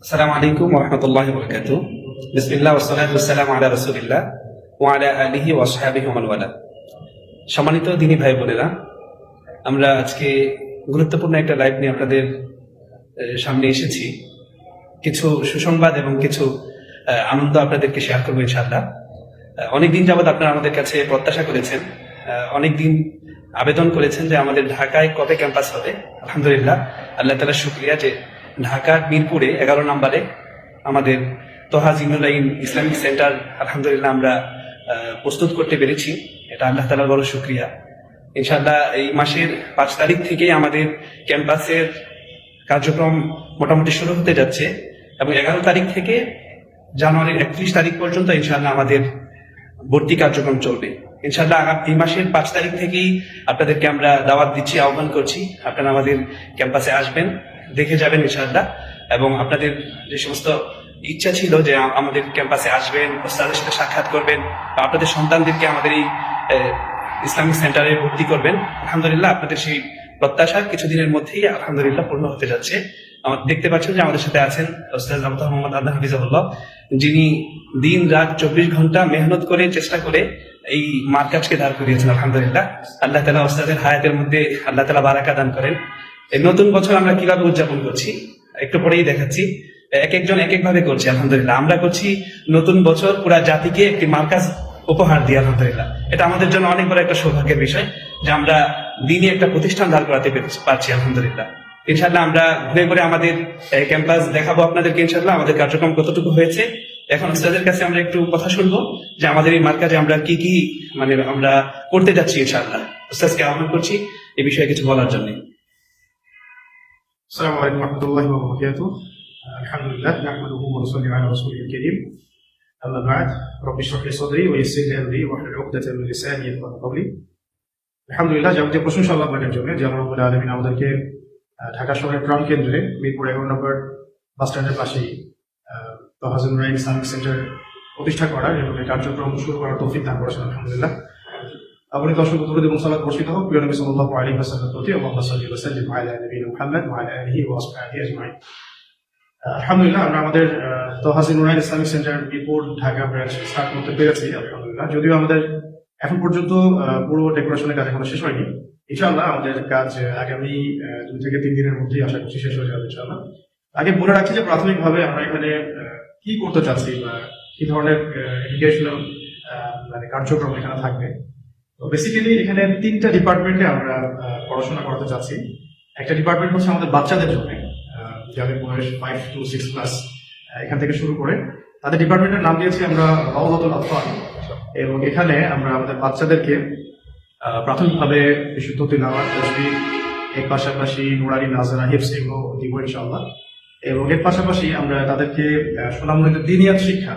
আসসালামু আলাইকুম ওয়া রাহমাতুল্লাহি ওয়া বারাকাতুহু। বিসমিল্লাহ ওয়া সলাতু ওয়াসসালামু আলা রাসূলিল্লাহ ওয়া আলা আলিহি ওয়া আসহাবিহি ওয়া মান ওয়ালা। সম্মানিত দিনী ভাই বোনেরা, আমরা আজকে গুরুত্বপূর্ণ একটা লাইভ নিয়ে আপনাদের সামনে এসেছি। কিছু সুসংবাদ এবং কিছু আনন্দ আপনাদেরকে শেয়ার করবো ইনশাআল্লাহ। অনেকদিন যাবৎ আপনারা আমাদের কাছে প্রত্যাশা করেছেন, অনেকদিন আবেদন করেছেন যে আমাদের ঢাকায় কবে ক্যাম্পাস হবে। আলহামদুলিল্লাহ, আল্লাহ তাআলার শুকরিয়া যে ঢাকার মিরপুরে 11 নম্বরে আমাদের তোহা জিন্নুলাইন ইসলামিক সেন্টার আলহামদুলিল্লাহ আমরা প্রস্তুত করতে পেরেছি। এটা আল্লাহ তাআলার বড় শুকরিয়া। ইনশাআল্লাহ এই মাসের 5 তারিখ থেকেই আমাদের ক্যাম্পাসের কার্যক্রম মোটামুটি শুরু হতে যাচ্ছে এবং 11 তারিখ থেকে জানুয়ারির 31 তারিখ পর্যন্ত ইনশাআল্লাহ আমাদের ভর্তি কার্যক্রম চলবে। ইনশাআল্লাহ এই মাসের 5 তারিখ থেকেই আপনাদেরকে আমরা দাওয়াত দিচ্ছি, আহ্বান করছি, আপনারা আমাদের ক্যাম্পাসে আসবেন, দেখে যাবেন ইনশাআল্লাহ। এবং আপনাদের যে সমস্ত ইচ্ছা ছিল যে আমাদের ক্যাম্পাসে আসবেন, ওস্তাদের সাথে সাক্ষাৎ করবেন, বা আপনাদের সন্তানদেরকে আমাদের এই ইসলামিক সেন্টারে ভর্তি করবেন, আলহামদুলিল্লাহ আপনাদের সেই প্রত্যাশা কিছুদিনের মধ্যেই আলহামদুলিল্লাহ পূর্ণ হতে যাচ্ছে। দেখতে পাচ্ছেন যে আমাদের সাথে আছেন ওস্তাদ আবদুল মোহাম্মদ আদনান হাফিজাহুল্লাহ, যিনি দিন রাত 24 ঘন্টা মেহনত করে চেষ্টা করে এই মার্কাজকে দাঁড় করিয়েছেন। আলহামদুলিল্লাহ, আল্লাহ তাআলা ওস্তাদের হায়াতের মধ্যে আল্লাহ তাআলা বারাকা দান করেন। এই নতুন বছর আমরা কিভাবে উদযাপন করছি একটু পরেই দেখাচ্ছি। এক একজন এক এক ভাবে করছি। আলহামদুলিল্লাহ আমরা করছি নতুন বছর পুরা জাতিকে একটি মার্কাজ উপহার দিয়ে। আলহামদুলিল্লাহ, এটা আমাদের জন্য অনেক বড় একটা সৌভাগ্যের বিষয় যে আমরা দিনই একটা প্রতিষ্ঠান দাঁড় করাতে পারছি। আলহামদুলিল্লাহ, ইনশাআল্লাহ আমরা ঘুরে ঘুরে আমাদের ক্যাম্পাস দেখাবো আপনাদেরকে ইনশাআল্লাহ আমাদের কার্যক্রম কতটুকু হয়েছে। এখন উস্তাদের কাছে আমরা একটু কথা শুনবো যে আমাদের এই মার্কাজে আমরা কি কি আমরা করতে যাচ্ছি। ইনশাআল্লাহ উস্তাদকে আহ্বান করছি এই বিষয়ে কিছু বলার জন্য। السلام عليكم ورحمة الله وبركاته. الحمد لله نحمده ونصلي على رسوله الكريم. أما بعد رب اشرح لي صدري ويسر لي أمري واحلل عقدة من لساني يفقهوا قولي. আলহামদুলিল্লাহ, যাবতীয় প্রশংসা আল্লাহ পাকের জন্য যে আল্লাহ রাব্বুল আলামিন আমাদেরকে ঢাকা শহরের প্রাণ কেন্দ্রে মিরপুর 11 নম্বর বাস স্ট্যান্ডের পাশেই তোহা জিন্নুলাইন ইসলামিক সেন্টার প্রতিষ্ঠা করার এবং কার্যক্রম শুরু করার তৌফিক দান করেছেন। আলহামদুলিল্লাহ, আপনি দর্শক দরুদ এবং সালাত বর্ষিত হোক প্রিয় নবী সাল্লাল্লাহু আলাইহি ওয়াসাল্লামের প্রতি। আল্লাহুম্মা সাল্লি ওয়া সাল্লিম আলা নবিয়িনা মুহাম্মদ ওয়া আলা আলিহি ওয়া আসহাবিহি আজমাইন। আলহামদুলিল্লাহ, আমরা আমাদের তোহা জিন্নুলাইন Islamic center Mirpur Dhaka branch start করতে পেরেছি। আলহামদুলিল্লাহ, যদিও আমাদের এখন পর্যন্ত পুরো ডেকোরেশনের কাজ এখনো শেষ হয়নি। ইনশাআল্লাহ আমাদের কাজ আগামী 2 থেকে 3 দিনের মধ্যেই আশা করছি শেষ হয়ে যাবে ইনশাআল্লাহ। আগে বলে রাখছি যে প্রাথমিকভাবে আমরা এখানে কি করতে চাচ্ছি বা কি ধরনের এডুকেশনাল কার্যক্রম এখানে থাকবে। তো বেসিক্যালি এখানে 3টা ডিপার্টমেন্টে আমরা পড়াশোনা করাতে চাচ্ছি। একটা ডিপার্টমেন্ট হচ্ছে আমাদের বাচ্চাদের জন্য, যাদের বয়স 5 to 6 প্লাস, এখান থেকে শুরু করে তাদের ডিপার্টমেন্টের নাম দিয়েছি আমরা রাওদাতুল আতফাল। এবং এখানে আমরা আমাদের বাচ্চাদেরকে প্রাথমিকভাবে বিশুদ্ধ তিলাওয়াত, তাসবিহ, এর পাশাপাশি নুরানি নাজরা, হিফজ এগুলো দিব ইনশাআল্লাহ। এবং এর পাশাপাশি আমরা তাদেরকে সোনামণিদের দিনিয়াত শিক্ষা,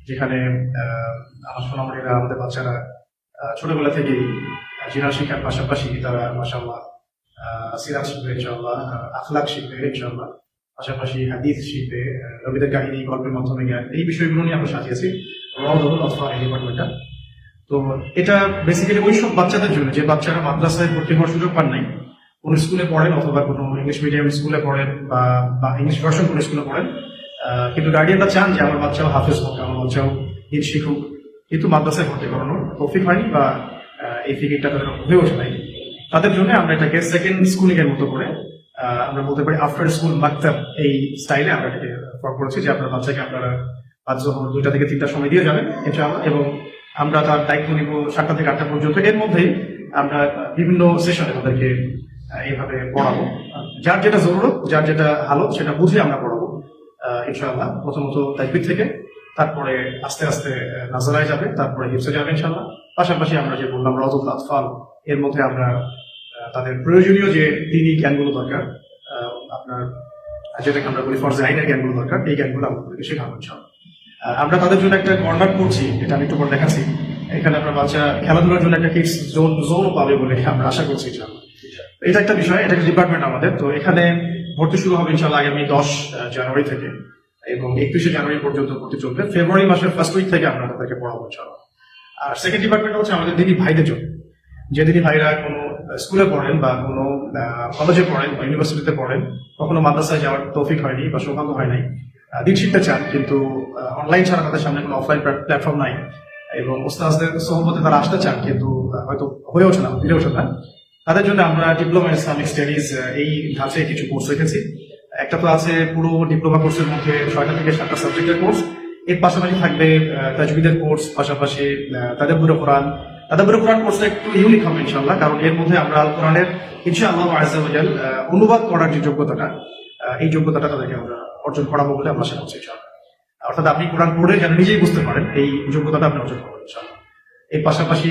যেখানে আমার সোনামণিরা, আমাদের বাচ্চারা ছোটবেলা থেকেই জিনার শিক্ষার পাশাপাশি তারা মাশাআল্লাহ সিরাত শিখবে ইনশাআল্লাহ, আখলাক শিখবে ইনশাআল্লাহ, পাশাপাশি হাদিস শিখবে, নবীদের কাহিনী, গল্পের মাধ্যমে জ্ঞান, এই বিষয়গুলো নিয়ে আমরা সাজিয়েছি রাওদাতুল আতফাল এই ডিপার্টমেন্টটা। তো এটা বেসিক্যালি ওই সব বাচ্চাদের জন্য যে বাচ্চারা মাদ্রাসায় ভর্তি হওয়ার সুযোগ পান নাই, কোন স্কুলে পড়েন অথবা কোনো ইংলিশ মিডিয়াম স্কুলে পড়েন বা ইংলিশ ভার্সন কোনো স্কুলে পড়েন, কিন্তু গার্ডিয়ানরা চান যে আমার বাচ্চাও হাফেজ হোক, আমার বাচ্চাও ঈদ শিখুক, কিন্তু মাদ্রাসায় ভর্তি করানোর তৌফিক হয়নি বা এই ফিকিরটা তাদের হয়ে ওঠে নাই। তাদের জন্য আমরা এটাকে সেকেন্ড স্কুলিং এর মতো করে আমরা বলতে পারি আফটার স্কুল মাকতাব, এই স্টাইলে আমরা এটাকে ফর্ম করেছি যে আপনার বাচ্চাকে আপনারা 2টা থেকে 3টার সময় দিয়ে যাবেন ইনশাআল্লাহ, এবং আমরা তার দায়িত্ব নিব 7টা থেকে 8টা পর্যন্ত। এর মধ্যেই আমরা বিভিন্ন সেশনে তাদেরকে এইভাবে পড়াবো, যার যেটা জরুরত, যার যেটা হালত সেটা বুঝে আমরা পড়াবো ইনশাআল্লাহ। প্রথমত তাকবীর থেকে, তারপরে আস্তে আস্তে নাজরায় যাবে, তারপরে হিফজে যাবে ইনশাআল্লাহ। পাশাপাশি আমরা যে বললাম রাওদাতুল আতফাল, এর মধ্যে আমরা তাদের প্রয়োজনীয় যে দিনী জ্ঞানগুলো দরকার, আপনার যেটাকে আমরা বলি ফরজে আইনের জ্ঞানগুলো দরকার, এই জ্ঞানগুলো আমাদেরকে শেখাবো ইনশাআল্লাহ। আমরা তাদের জন্য একটা কর্নার করছি, এটা আমি একটু পর দেখাচ্ছি। এখানে আপনার বাচ্চা খেলাধুলার জন্য একটা কিডস জোন পাবে বলে আমরা আশা করছি ইনশাআল্লাহ। এটা একটা বিষয়, এটা একটা ডিপার্টমেন্ট আমাদের। তো এখানে ভর্তি শুরু হবে ইনশাআল্লাহ আগামী 10 জানুয়ারি থেকে এবং 31 জানুয়ারি পর্যন্ত ভর্তি চলবে। ফেব্রুয়ারি মাসের ফার্স্ট উইক থেকে আমরা তাদেরকে পড়াবো ইনশাআল্লাহ। আর সেকেন্ড ডিপার্টমেন্ট হচ্ছে আমাদের দিনী ভাইদের জন্য, যে দিনী ভাইরা কোনো স্কুলে পড়েন বা কোনো কলেজে পড়েন বা ইউনিভার্সিটিতে পড়েন, কখনো মাদ্রাসায় যাওয়ার তৌফিক হয়নি বা সৌভাগ্য হয় নাই, দিন শিখতে চান কিন্তু অনলাইন ছাড়া তাদের সামনে কোনো অফলাইন প্ল্যাটফর্ম নাই, এবং ওস্তাজদের সহমতে তারা আসতে চান কিন্তু হয়তো হয়ে ওঠে না, ফিরে ওঠে না, তাদের জন্য আমরা ডিপ্লোমা ইসলামিক স্টাডিজ এই ধাঁচে কিছু কোর্স রেখেছি। একটা তো আছে পুরো ডিপ্লোমা কোর্সের মধ্যে 6টা থেকে 7টা সাবজেক্টের কোর্স, এর পাশাপাশি থাকবে তাজবিদের কোর্স, পাশাপাশি তাদাব্বুর কোরআন। তাদাব্বুর কোরআন কোর্সটা একটু ইউনিক হবে ইনশাআল্লাহ, কারণ এর মধ্যে আমরা আল কোরআনের ইনশাআল্লাহ আযজা ওয়া জাল অনুবাদ করার যে যোগ্যতাটা, এই যোগ্যতাটা তাদেরকে আমরা অর্জন করাবো বলে আমরা আশা করছি ইনশাআল্লাহ। অর্থাৎ আপনি কোরআন পড়ে যেন নিজেই বুঝতে পারেন, এই যোগ্যতাটা আপনি অর্জন করবেন ইনশাআল্লাহ। এর পাশাপাশি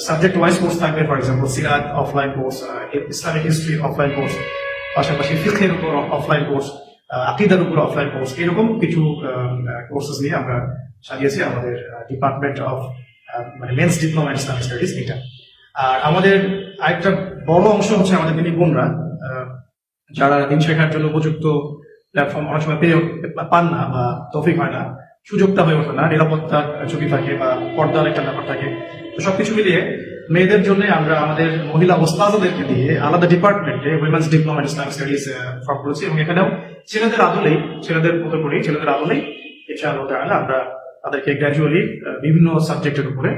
সাবজেক্ট ওয়াইজ কোর্স থাকবে, for example Sirat offline course, Islamic history offline course, পাশাপাশি ফিকহের উপর অফলাইন কোর্স, আকীদার উপর অফলাইন কোর্স, এরকম কিছু কোর্সেস নিয়ে আমরা সাজিয়েছি আমাদের ডিপার্টমেন্ট অফ মানে men's diploma in Islamic studies এটা। আর আমাদের আরেকটা বড় অংশ হচ্ছে আমাদের দিনী বোনরা, যারা দিন শেখার জন্য উপযুক্ত প্ল্যাটফর্ম অনেক সময় পান না বা তৌফিক হয় না, সুযোগটা হয়ে ওঠে না, নিরাপত্তার ঝুঁকি থাকে বা পর্দার একটা ব্যাপার থাকে, তো সবকিছু মিলিয়ে মেয়েদের জন্য আমরা আমাদের মহিলা ওস্তাদদেরকে দিয়ে আলাদা ডিপার্টমেন্টে women's diploma in Islamic studies form করেছি, এবং এখানেও ছেলেদের মতো করেই ছেলেদের আদলেই ইনশাআল্লাহ তাআলা আমরা তাদেরকে গ্র্যাজুয়ালি বিভিন্ন সাবজেক্টের উপরে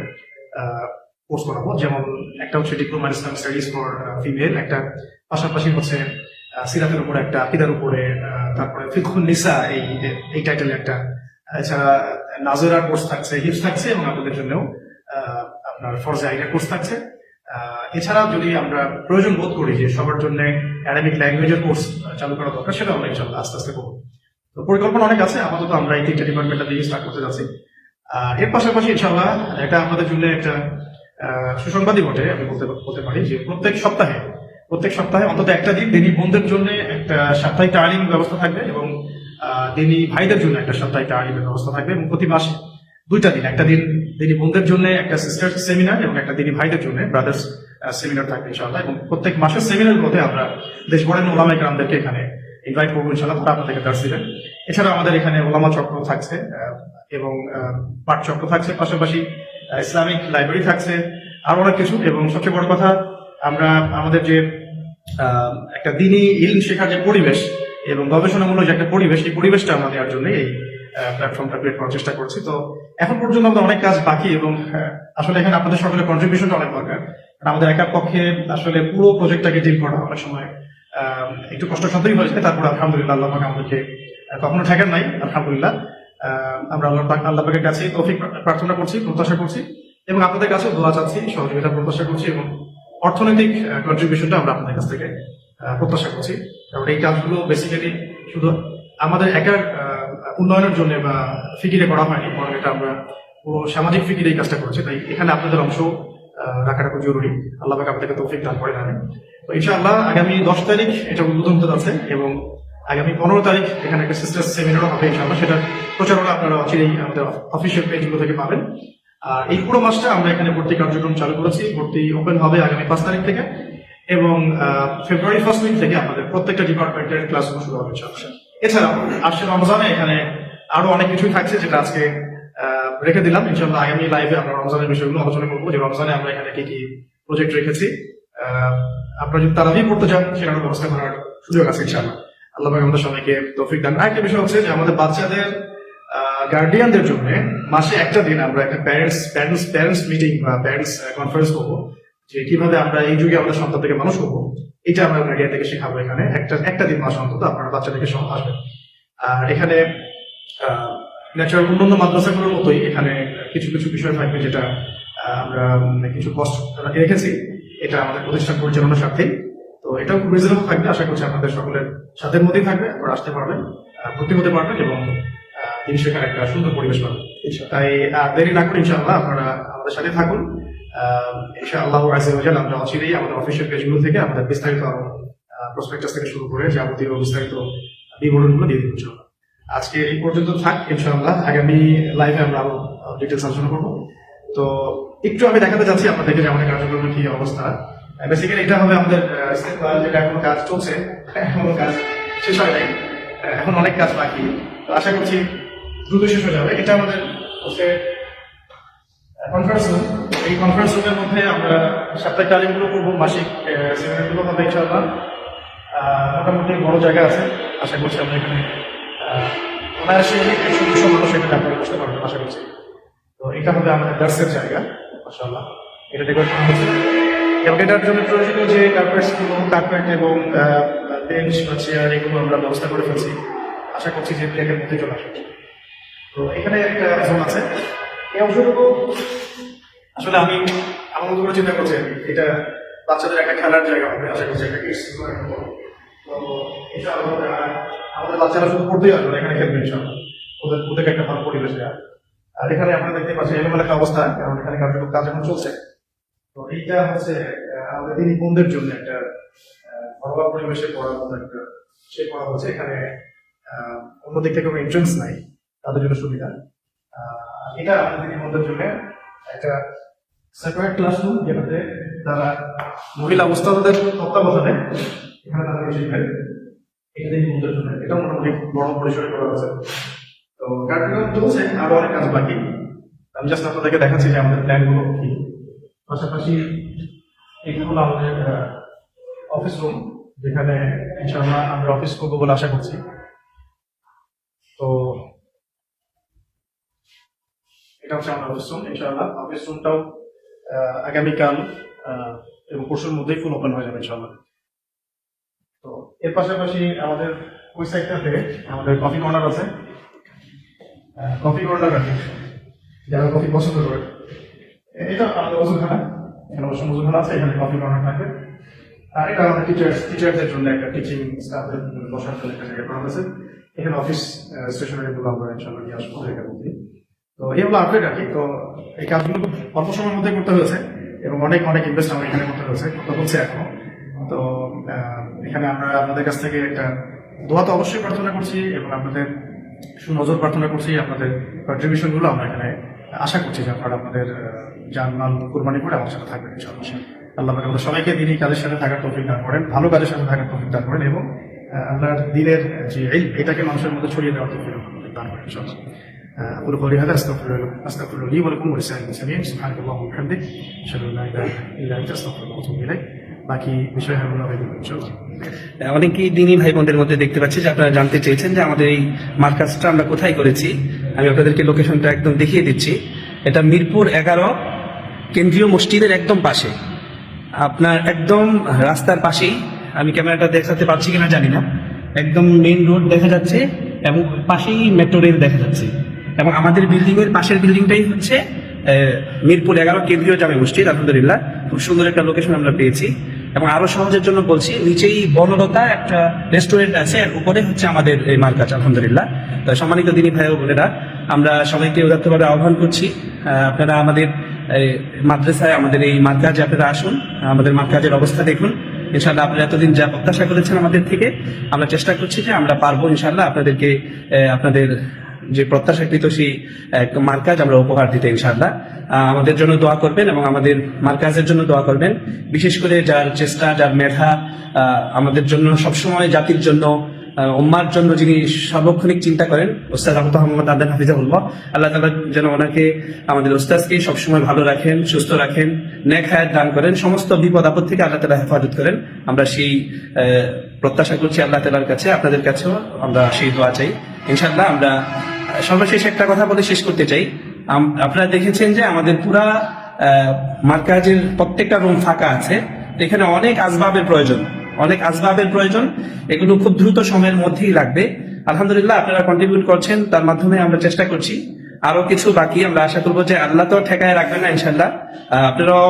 কোর্স করাবো। যেমন একটা হচ্ছে diploma in Islamic studies for female, একটা পাশাপাশি হচ্ছে সিরাতের উপরে একটা, আকীদার উপরে, তারপরে ফিকহুন নিসা এই টাইটেলে একটা, এছাড়া নাজরার কোর্স থাকছে, হিফজ থাকছে, এবং আপনাদের জন্যও আপনার ফরজে আইনের কোর্স থাকছে। এছাড়া যদি আমরা প্রয়োজন বোধ করি যে সবার জন্য অ্যারাবিক ল্যাঙ্গুয়েজের কোর্স চালু করা দরকার, সেটা আমরা ইনশাআল্লাহ আস্তে আস্তে করবো। তো পরিকল্পনা অনেক আছে, আপাতত আমরা এই 3টা ডিপার্টমেন্টটা দিয়ে স্টার্ট করতে যাচ্ছি। আর এর পাশাপাশি ইনশাআল্লাহ এটা আপনাদের জন্য একটা সুসংবাদই বটে, আমি বলতে পারি যে প্রত্যেক সপ্তাহে অন্তত একটা দিন দিনী বোনদের জন্য একটা সাপ্তাহিক তালিম ব্যবস্থা থাকবে, এবং দিনী ভাইদের জন্য একটা সাপ্তাহিক তালিমের ব্যবস্থা থাকবে, এবং প্রতি মাসে 2টা দিন, একটা দিন দিনী বোনদের জন্য একটা সিস্টার সেমিনার, এবং একটা দিনী ভাইদের জন্য ব্রাদার্স সেমিনার থাকবে ইনশাআল্লাহ। এবং প্রত্যেক মাসের সেমিনার মধ্যে আমরা দেশভরের ওলামায়ে কেরামদেরকে এখানে ইনভাইট করবো ইনশাআল্লাহ, তারা আপনাদেরকে দার্স দিবেন। এছাড়া আমাদের এখানে ওলামা চক্র থাকছে এবং পাঠ চক্র থাকছে, পাশাপাশি ইসলামিক লাইব্রেরি থাকছে, আর অনেক কিছু। এবং সবচেয়ে বড় কথা, আমরা আমাদের যে একটা দিনী ইলম শেখার যে পরিবেশ এবং গবেষণামূলক যে একটা পরিবেশ, এই পরিবেশটা আমরা দেওয়ার জন্য এই প্ল্যাটফর্মটা ক্রিয়েট করার চেষ্টা করছি। তো এখন পর্যন্ত আমাদের অনেক কাজ বাকি, এবং আসলে এখানে আপনাদের সকলের কন্ট্রিবিউশনটা অনেক দরকার। আমাদের একার পক্ষে আসলে পুরো প্রজেক্টটাকে ডিল করা অনেক সময় একটু কষ্টসাধ্যই হয়েছে। তারপর আলহামদুলিল্লাহ আল্লাহ পাক আমাদেরকে কখনো ঠেকেন নাই, আলহামদুলিল্লাহ। আমরা আল্লাহ পাকের কাছে তৌফিক প্রার্থনা করছি, প্রত্যাশা করছি, এবং আপনাদের কাছেও দোয়া চাচ্ছি, সহযোগিতা প্রত্যাশা করছি, এবং অর্থনৈতিক কন্ট্রিবিউশনটা আমরা আপনাদের কাছ থেকে প্রত্যাশা করছি। কারণ এই কাজগুলো বেসিক্যালি শুধু আমাদের একার উন্নয়নের জন্য বা ফিকিরে করা হয়নি, বরং এটা আমরা পুরো সামাজিক ফিকিরে এই কাজটা করেছি। তাই এখানে আপনাদের অংশ রাখাটা খুব জরুরি। আল্লাহ পাক আপনাদেরকে তৌফিক দান করেন। আমি তো ইনশাআল্লাহ আগামী 10 তারিখ এটা উদ্বোধন হতে যাচ্ছে, এবং আগামী 15 তারিখ এখানে একটা সিস্টার সেমিনারও হবে ইনশাআল্লাহ। সেটার প্রচারণা আপনারা অচিরেই আমাদের অফিসিয়াল পেজগুলো থেকে পাবেন। আর এই পুরো মাসটা আমরা এখানে ভর্তি কার্যক্রম চালু করেছি। ভর্তি ওপেন হবে আগামী 5 তারিখ থেকে, এবং ফেব্রুয়ারি 1st উইক থেকে আমাদের প্রত্যেকটা ডিপার্টমেন্টের ক্লাসগুলো শুরু হবে ইনশাআল্লাহ। এছাড়াও আসছে রমজানে এখানে আরো অনেক কিছুই থাকছে, যেটা আজকে রেখে দিলাম। ইনশাআল্লাহ আগামী লাইভে আমরা রমজানের বিষয়গুলো আলোচনা করবো, যে রমজানে আমরা এখানে কি কি প্রজেক্ট রেখেছি। আপনারা যদি তারাবিহ পড়তে চান, সেটার ব্যবস্থা করার সুযোগ আছে ইনশাআল্লাহ। আল্লাহ পাক আমাদের সবাইকে তৌফিক দান। আরেকটা বিষয় হচ্ছে যে আমাদের বাচ্চাদের গার্ডিয়ানদের জন্য মাসে একটা দিন আমরা একটা প্যারেন্টস মিটিং বা প্যারেন্টস কনফারেন্স করবো, যে কিভাবে আমরা এই যুগে আমাদের সন্তানদেরকে মানুষ করবো। এটা আমরা গার্ডিয়ানদেরকে শেখাবো। এখানে একটা দিন মাস অন্তত আপনারা বাচ্চাদেরকে সহ আসবেন। আর এখানে ন্যাচারাল অন্যান্য মাদ্রাসাগুলোর মতোই এখানে কিছু কিছু বিষয় থাকবে, যেটা আমরা কিছু কষ্ট রেখেছি। এটা আমাদের প্রতিষ্ঠান পরিচালনার স্বার্থেই, তো এটাও খুব রিজনেবল থাকবে। আশা করছি আপনাদের সকলের সাথের মধ্যেই থাকবে, আপনারা আসতে পারবেন, ভর্তি হতে পারবেন, এবং দিন শেখার একটা সুন্দর পরিবেশ পাবেন। তাই দেরি না করে ইনশাআল্লাহ আপনারা আমাদের সাথে থাকুন। ইনশাআল্লাহ আযজা ওয়া জাল আমরা অচিরেই আমাদের অফিসিয়াল পেজগুলো থেকে আমাদের বিস্তারিত প্রসপেক্টাস থেকে শুরু করে যাবতীয় বিস্তারিত বিবরণগুলো দিয়ে দিব ইনশাআল্লাহ। আজকে এই পর্যন্ত থাক ইনশাআল্লাহ। আগামী লাইভে আমরা আরো ডিটেলস আলোচনা করবো। তো একটু আমি দেখাতে চাচ্ছি আপনাদেরকে যে আমাদের কার্যক্রমের কি অবস্থা। বেসিক্যালি এটা হবে আমাদের যেটা এখনো কাজ চলছে, এখনো কাজ শেষ হয় নাই, এখন অনেক কাজ বাকি। তো আশা করছি দ্রুত শেষ হয়ে যাবে। এটা আমাদের হচ্ছে কনফারেন্স রুম, এই কনফারেন্স রুমের মধ্যে আমরা সাপ্তাহিক তালিমগুলো করবো, মাসিক সেমিনারগুলো হবে ইনশাআল্লাহ। মোটামুটি বড় জায়গা আছে, আশা করছি আমরা এখানে অনায়াসে 100-200 মানুষ এখানে আপনারা বসতে পারবেন আশা করছি। তো এটা হবে আমাদের দার্সের জায়গা মাশাআল্লাহ, এটা ডেকোরেট করা হচ্ছে এবং এটার জন্য প্রয়োজনীয় যে কার্পেট এবং বেঞ্চ বা চেয়ার এগুলো আমরা ব্যবস্থা করে ফেলছি, আশা করছি যে এর মধ্যে চলে আসবে। তো এখানে একটা জোন আছে, এই অংশটুকু আসলে আমি আমার মতো করে চিন্তা করছি এটা বাচ্চাদের একটা খেলার জায়গা হবে, আশা করছি একটা কিডস জোন হবে। তো এটা আমাদের বাচ্চারা শুধু পড়তেই আসবে, এখানে খেলবে ইনশাআল্লাহ, ওদেরকে একটা ভালো পরিবেশ দেওয়া। আর এখানে আপনারা দেখতে পাচ্ছেন এরকম একটা অবস্থা, কারণ এখানে কাজ এখন চলছে। তো এইটা হচ্ছে আমাদের দিনী বোনদের জন্য একটা ঘরোয়া পরিবেশে পড়ার মতো একটা সে পড়া হচ্ছে। এখানে অন্য দিক থেকে কোনো এন্ট্রেন্স নাই, তাদের জন্য সুবিধা। এটা আমাদের দিনী বোনদের জন্য একটা সেপারেট ক্লাসরুম, যেটাতে তারা মহিলা উস্তাদদের তত্ত্বাবধানে এখানে তারা শিখবে। এটা দিনী বোনদের জন্য এটা মোটামুটি বড় পরিসরে করা হয়েছে। তো কার্যক্রম চলছে, আরো অনেক কাজ বাকি। আমি জাস্ট আপনাদেরকে দেখাচ্ছি যে আমাদের প্ল্যানগুলো কি। পাশাপাশি এগুলো হলো আমাদের অফিস রুম, যেখানে ইনশাআল্লাহ আমরা অফিস করবো বলে আশা করছি। তো এটা হচ্ছে আমাদের অফিস রুম। ইনশাআল্লাহ অফিস রুমটাও আগামীকাল এবং পরশুর মধ্যেই ফুল ওপেন হয়ে যাবে ইনশাআল্লাহ। তো এর পাশাপাশি আমাদের ওই সাইডটাতে আমাদের কফি কর্নার আছে। কফি কর্নার আছে, যারা কফি পছন্দ করে, এটা আমাদের ওজুখানা, এখানে অবশ্য ওজুখানা আছে, এখানে কফি কর্নার থাকবে। আর এটা আমাদের টিচারদের জন্য একটা টিচিং স্টাফদের বসার জন্য একটা জায়গা করা হয়েছে। এখানে অফিস স্টেশনারি গুলো আমরা ইনশাআল্লাহ নিয়ে আসবো এখানে মধ্যে। তো এই হলো আপডেট আর কি। তো এই কাজগুলো খুব অল্প সময়ের মধ্যে করতে হয়েছে এবং অনেক ইনভেস্ট আমরা এখানে করতে হয়েছে, করতে হচ্ছে এখনো। তো এখানে আমরা আপনাদের কাছ থেকে একটা দোয়া তো অবশ্যই প্রার্থনা করছি এবং আপনাদের সুনজর প্রার্থনা করছি। আপনাদের কন্ট্রিবিউশন গুলো আমরা এখানে আশা করছি যে আপনারা আপনাদের জানমাল কুরবানি করে আমার সাথে থাকবেন ইনশাআল্লাহ। আল্লাহ পাক আমাদের সবাইকে দিনই কাজের সাথে থাকার তৌফিক দান করেন, ভালো কাজের সাথে থাকার তৌফিক দান করেন এবং আল্লাহর দিনের যে ইলম এটাকে মানুষের মধ্যে ছড়িয়ে দেওয়ার তৌফিক দান করেন ইনশাআল্লাহ। أقول قولي هذا أستغفر لي ولكم ولسائر المسلمين سبحانك اللهم وبحمدك أشهد أن لا إله إلا أنت أستغفرك وأتوب إليك। বাকি বিষয়গুলো ইনশাআল্লাহ। অনেকেই দিনী ভাই বোনদের মধ্যে দেখতে পাচ্ছি যে আপনারা জানতে চেয়েছেন যে আমাদের এই মার্কাজটা আমরা কোথায় করেছি। আমি আপনাদেরকে লোকেশনটা একদম দেখিয়ে দিচ্ছি। এটা মিরপুর 11 কেন্দ্রীয় মসজিদের একদম পাশে, আপনার একদম রাস্তার পাশেই। আমি ক্যামেরাটা দেখাতে পারছি কিনা জানি না, একদম মেইন রোড দেখা যাচ্ছে এবং পাশেই মেট্রো রেল দেখা যাচ্ছে। এবং আমাদের বিল্ডিং এর পাশের বিল্ডিংটাই হচ্ছে মিরপুর 11 কেন্দ্রীয় জামে মসজিদ। আলহামদুলিল্লাহ খুব সুন্দর একটা লোকেশন আমরা পেয়েছি। এবং আরো সহজের জন্য বলছি, নিচেই বনলতা একটা রেস্টুরেন্ট আছে, এর উপরে হচ্ছে আমাদের এই মার্কাজ আলহামদুলিল্লাহ। তো সম্মানিত দিনী ভাই ও বোনেরা, আমরা সবাইকে উদাত্তভাবে আহ্বান করছি, আপনারা আমাদের মাদ্রাসায়, আমাদের এই মার্কাজে আপনারা আসুন, আমাদের মার্কাজের অবস্থা দেখুন। ইনশাআল্লাহ আপনারা এতদিন যা প্রত্যাশা করেছেন আমাদের থেকে, আমরা চেষ্টা করছি যে আমরা পারবো ইনশাআল্লাহ আপনাদেরকে আপনাদের যে প্রত্যাশাকৃত সেই মার্কাজ আমরা উপহার দিতে ইনশাআল্লাহ। আমাদের জন্য দোয়া করবেন এবং আমাদের মার্কাজের জন্য দোয়া করবেন। বিশেষ করে যার চেষ্টা, যার মেধা, আমাদের জন্য সবসময়, জাতির জন্য, উম্মার জন্য যিনি সার্বক্ষণিক চিন্তা করেন, ওস্তাদ আবু মোহাম্মদ আদনান হাফিজাহুল্লাহ, আল্লাহ তাআলা যেন ওনাকে, আমাদের ওস্তাদকে সবসময় ভালো রাখেন, সুস্থ রাখেন, নেক হায়াত দান করেন, সমস্ত বিপদ আপদ থেকে আল্লাহ তাআলা হেফাজত করেন। আমরা সেই প্রত্যাশা করছি আল্লাহ তাআলার কাছে, আপনাদের কাছেও আমরা সেই দোয়া চাই ইনশাআল্লাহ। আমরা সর্বশেষ একটা কথা বলে শেষ করতে চাই। আপনারা দেখেছেন যে আমাদের পুরা মার্কাজের প্রত্যেকটা রুম ফাঁকা আছে। এখানে অনেক আসবাবের প্রয়োজন, এগুলো খুব দ্রুত সময়ের মধ্যেই লাগবে। আলহামদুলিল্লাহ আপনারা কন্ট্রিবিউট করছেন, তার মাধ্যমে আমরা চেষ্টা করছি। আরো কিছু বাকি, আমরা আশা করবো যে আল্লাহ তো ঠেকায় রাখবেন না ইনশাআল্লাহ। আপনারাও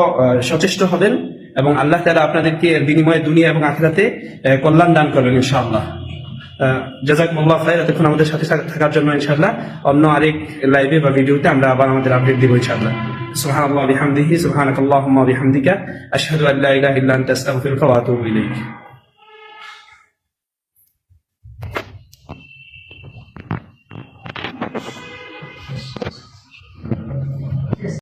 সচেষ্ট হবেন এবং আল্লাহ তাআলা আপনাদেরকে বিনিময়ে দুনিয়া এবং আখিরাতে কল্যাণ দান করবেন ইনশাআল্লাহ। জাযাকুমুল্লাহ খাইর। এতক্ষণ আমাদের সাথে থাকার জন্য ইনশাআল্লাহ। অন্য আরেক লাইভে বা ভিডিওতে আমরা আবার আমাদের আপডেট দিব ইনশাআল্লাহ। সুবহানাল্লাহি ওয়া বিহামদিহি, সুবহানাকাল্লাহুম্মা ওয়া বিহামদিকা, আশহাদু আল্লা ইলাহা ইল্লা আনতা, আস্তাগফিরুকা ওয়া আতুবু ইলাইক।